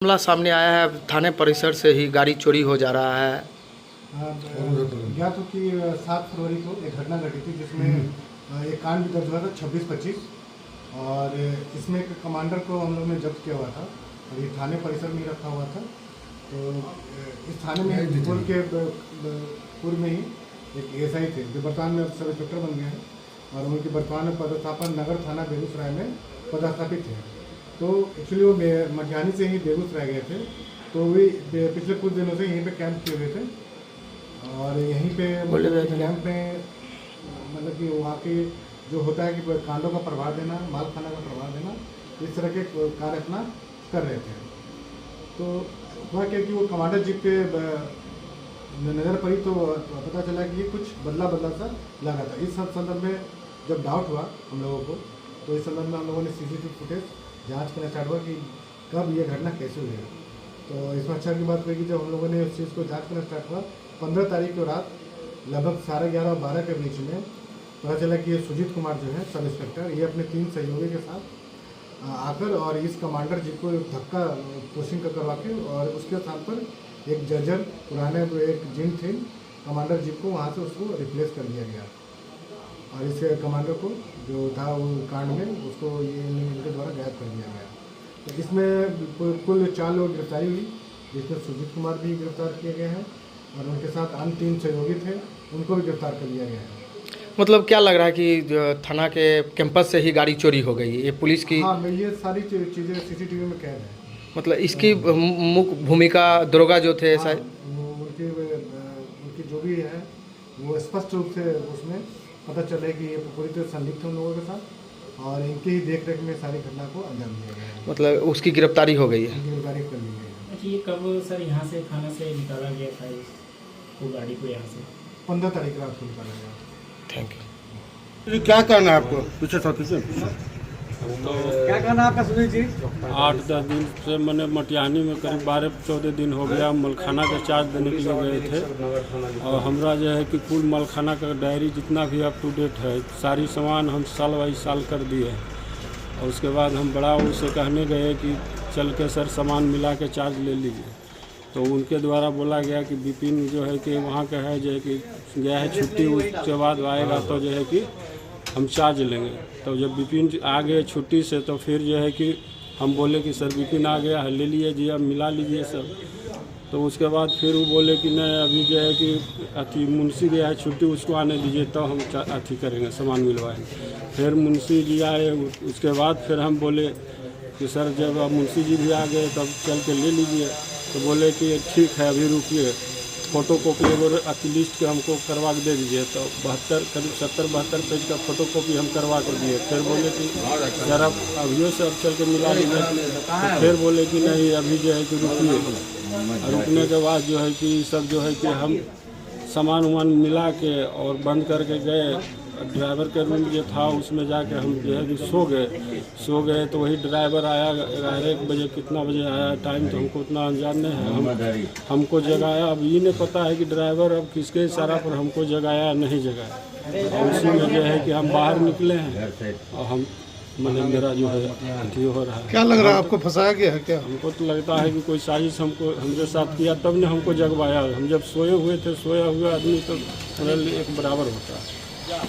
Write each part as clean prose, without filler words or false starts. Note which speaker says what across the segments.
Speaker 1: मामला सामने आया है, थाने परिसर से ही गाड़ी चोरी हो जा रहा है।
Speaker 2: या तो कि 7 फरवरी को एक घटना घटी थी जिसमें एक कांड भी दर्ज हुआ था 26-25 और इसमें एक कमांडर को हम लोग ने जब्त किया हुआ था और ये थाने परिसर में ही रखा हुआ था। तो इस थाने में भोपाल के पूर्व में ही एक एएसआई थे जो वर्तमान में सब इंस्पेक्टर बन गए हैं और उनकी वर्तमान में पदस्थापन नगर थाना बेगूसराय में पदस्थापित है। तो एक्चुअली वो मटिहानी से ही बेगूसराय गए थे, तो वे पिछले कुछ दिनों से यहीं पे कैंप किए हुए थे और यहीं पे कैंप में मतलब कि वहाँ के जो होता है कि कांडों का प्रभाव देना, माल खाना का प्रभाव देना, इस तरह के कार्य अपना कर रहे थे। तो हुआ क्या कि वो कमांडर जीप पे नज़र पड़ी तो पता चला कि ये कुछ बदला सा लगा था। इस संदर्भ में जब डाउट हुआ हम लोगों को, तो इस संदर्भ में हम लोगों ने सीसीटीवी फुटेज जांच करना स्टार्ट हुआ कि कब ये घटना कैसे हुई है। तो इसमें अच्छा की बात हुई कि जब हम लोगों ने उस चीज़ को जांच करना स्टार्ट हुआ 15 तारीख को रात लगभग 11:30 और 12 के बीच में पता चला कि ये सुजीत कुमार जो है सब इंस्पेक्टर, ये अपने 3 सहयोगी के साथ आकर और इस कमांडर जी को धक्का पोस्टिंग करवा के और उसके स्थान पर एक जर्जर पुराने एक जिन थे कमांडर जी को वहाँ से उसको रिप्लेस कर दिया गया और इस कमांडर को जो था वो कांड में उसको ये इनके द्वारा गायब कर दिया गया। तो इसमें कुल 4 लोग गिरफ्तारी हुई, जिसमें सुजीत कुमार भी गिरफ्तार किए गए हैं और उनके साथ अन्य 3 सहयोगी थे, उनको भी गिरफ्तार कर लिया गया है। मतलब
Speaker 1: क्या लग रहा है कि थाना के कैंपस से ही गाड़ी चोरी हो गई, ये पुलिस की?
Speaker 2: हाँ, ये सारी चीज़ें सीसीटीवी में कैद है।
Speaker 1: मतलब इसकी मुख्य भूमिका दरोगा जो थे
Speaker 2: हाँ, उनकी जो भी है वो स्पष्ट रूप से उसमें पता चले कि ये पूरी तरह संलिप्त है उन लोगों के साथ और इनकी ही देख रेख में सारी घटना को अंजाम दिया गया है।
Speaker 1: मतलब उसकी गिरफ्तारी हो गई है?
Speaker 2: गिरफ्तारी कर ली गई है।
Speaker 3: अच्छा, ये कब सर यहाँ से थाना से निकाला गया था इसको, गाड़ी को यहाँ से?
Speaker 2: 15 तारीख रात को निकाला गया।
Speaker 1: Thank
Speaker 4: you. क्या कहना है आपको? पीछे
Speaker 5: तो
Speaker 2: क्या कहना है आपका सुनील जी?
Speaker 5: 8-10 दिन से मैंने मटिहानी में करीब 12-14 दिन हो गया मलखाना का चार्ज देने के लिए गए थे और हमरा जो है कि कुल मलखाना का डायरी जितना भी अप टू डेट है सारी सामान हम साल बाई साल कर दिए और उसके बाद हम बड़ा उसे कहने गए कि चल के सर सामान मिला के चार्ज ले लीजिए। तो उनके द्वारा बोला गया कि विपिन जो है कि वहाँ का है जो है कि गया है छुट्टी, उसके बाद आएगा तो जो है कि हम चार्ज लेंगे। तो जब विपिन आ गए छुट्टी से तो फिर जो है कि हम बोले कि सर विपिन आ गया है, ले लीजिए, अब मिला लीजिए सब। तो उसके बाद फिर वो बोले कि नहीं अभी जो है कि अति मुंशी गया है छुट्टी, उसको आने दीजिए तो हम अति करेंगे, सामान मिलवाएंगे। फिर मुंशी जी आए, उसके बाद फिर हम बोले कि सर जब अब मुंशी जी भी आ गए तब चल के ले लीजिए। तो बोले कि ठीक है अभी रुकिए, फ़ोटो कॉपी और अति लिस्ट के हमको करवा के दे दीजिए। तो करीब 70-72 पेज का फ़ोटो कॉपी हम करवा कर दिए। फिर बोले कि सर अब अभियो से अब चल के मिला लीजिए। तो फिर बोले कि नहीं अभी जो है कि रुकिए। रुकने के बाद जो है कि सब जो है कि हम सामान वामान मिला के और बंद करके गए। ड्राइवर का रूम जो था उसमें जाके हम जो है कि सो गए। तो वही ड्राइवर आया 11 बजे, कितना बजे आया टाइम तो हमको उतना अंजान नहीं है। हमको जगाया, अब ये नहीं पता है कि ड्राइवर अब किसके इशारा पर हमको जगाया नहीं जगाया। और उसी में जो है कि हम बाहर निकले हैं और हम मतलब मेरा जो है अति हो रहा है।
Speaker 4: क्या लग रहा है आपको फंसाया गया है क्या?
Speaker 5: हमको तो लगता है कि कोई साजिश हमको हमरे साथ किया तब ने हमको जगवाया। हम जब सोए हुए थे, सोया हुआ आदमी तो एक बराबर होता है।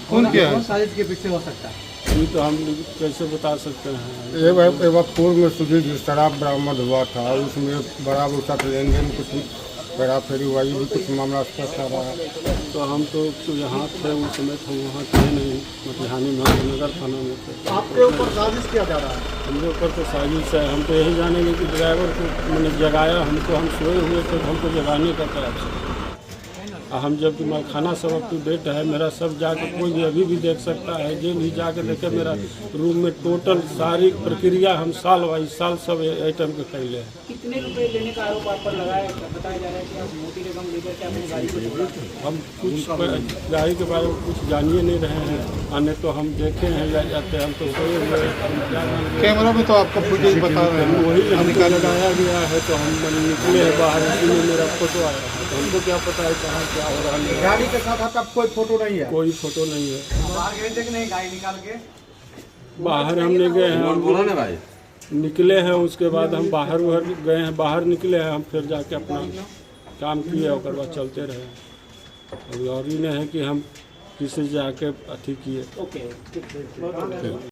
Speaker 4: कौन क्या है?
Speaker 2: साजिश के पीछे हो सकता है
Speaker 5: ये तो हम कैसे बता सकते हैं।
Speaker 4: एक बार पूर्व में सुधीर शराब बरामद हुआ था, उसमें बड़ा उसका लेन देन कुछ पैरा फेरी हुआ, ये भी कुछ मामला स्पष्ट आ रहा है।
Speaker 5: तो हम तो यहाँ थे उस समय तो वहाँ थे नहीं, मटिहानी में नगर थाना में थे।
Speaker 2: आपके ऊपर साजिश किया जा रहा है?
Speaker 5: हमरे ऊपर तो साजिश है। हम तो यही जानेंगे कि ड्राइवर को मैंने जगाया, हमको हम सोए हुए थे तो हमको जगाने का प्रयास। हम जब मलखाना सब अप टू डेट है मेरा, सब जाके कोई भी अभी भी देख सकता है, जो भी जाके देखे मेरा रूम में टोटल सारी प्रक्रिया हम साल बाई साल सब आइटम के कैले हैं।
Speaker 3: कितने रुपए लेने का आरोप आप पर लगाया, बताया जा रहा है कि आप मोटी रकम लेकर के अपनी गाड़ी को छोड़ा?
Speaker 5: हम कुछ गाड़ी के बारे में कुछ जानिए नहीं रहे हैं, आने तो हम देखे हैं या जाते हम तो सोए हुए हैं।
Speaker 4: कैमरा में तो आपका फुटेज बता रहे हैं,
Speaker 5: वही हमको लगाया गया है तो हम निकले हैं बाहर, इसी में मेरा फोटो आया है। तो हमको क्या पता है कहाँ क्या हो रहा है।
Speaker 2: गाड़ी के साथ आपका कोई फोटो नहीं है?
Speaker 5: कोई फोटो नहीं है।
Speaker 2: बाहर गए थे कि नहीं गाड़ी निकाल के?
Speaker 5: बाहर हमने गए हैं, निकले हैं उसके बाद हम बाहर गए हैं, बाहर निकले हैं हम, फिर जाके अपना काम किए और बाद चलते रहे। और ही नहीं है कि हम किसी जाके अथी किए।
Speaker 3: ओके ठीक है।